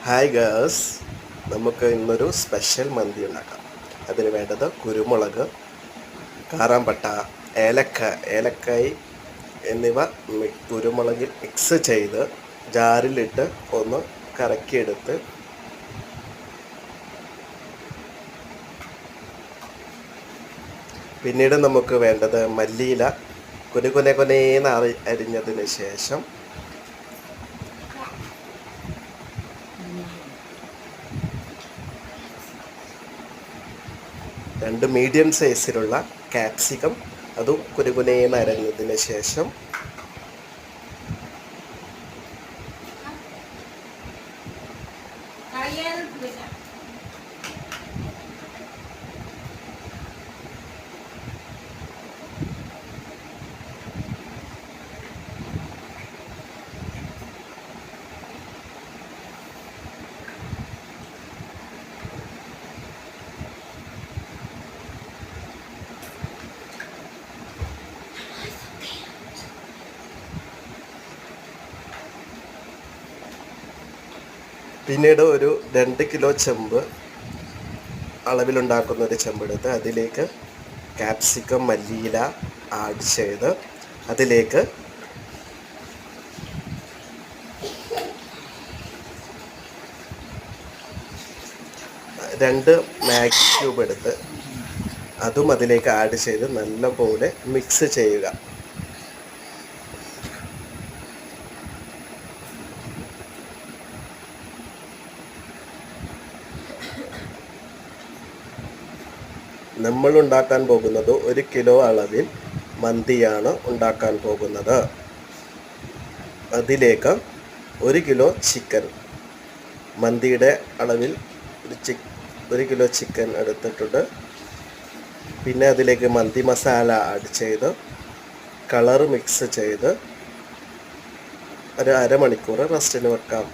Hi girls, നമുക്ക് ഇന്നൊരു special മന്തി ഉണ്ടാക്കാം. അതിന് വേണ്ടത് കുരുമുളക്, കാറാമ്പട്ട, ഏലക്കായ് എന്നിവ കുരുമുളകിൽ മിക്സ് ചെയ്ത് ജാറിലിട്ട് ഒന്ന് കറക്കിയെടുത്ത് പിന്നീട് നമുക്ക് വേണ്ടത് മല്ലിയില കൊനേന്ന് അരിഞ്ഞതിന് ശേഷം 2 മീഡിയം സൈസിലുള്ള ക്യാപ്സിക്കം അതും കുനുകുനേന്ന് അരിഞ്ഞതിന് ശേഷം പിന്നീട് ഒരു 2 കിലോ ചെമ്പ് അളവിലുണ്ടാക്കുന്ന ഒരു ചെമ്പെടുത്ത് അതിലേക്ക് ക്യാപ്സിക്കം, മല്ലിയില ആഡ് ചെയ്ത് അതിലേക്ക് രണ്ട് മാഗി ക്യൂബ് എടുത്ത് അതും അതിലേക്ക് ആഡ് ചെയ്ത് നല്ലപോലെ മിക്സ് ചെയ്യുക. നമ്മൾ ഉണ്ടാക്കാൻ പോകുന്നത് 1 കിലോ അളവിൽ മന്തിയാണ് ഉണ്ടാക്കാൻ പോകുന്നത്. അതിലേക്ക് 1 കിലോ ചിക്കൻ, മന്തിയുടെ അളവിൽ 1 കിലോ ചിക്കൻ എടുത്തിട്ടുണ്ട്. പിന്നെ അതിലേക്ക് മന്തി മസാല ആഡ് ചെയ്ത് കളർ മിക്സ് ചെയ്ത് ഒരു അരമണിക്കൂർ റെസ്റ്റിന് വെക്കാം.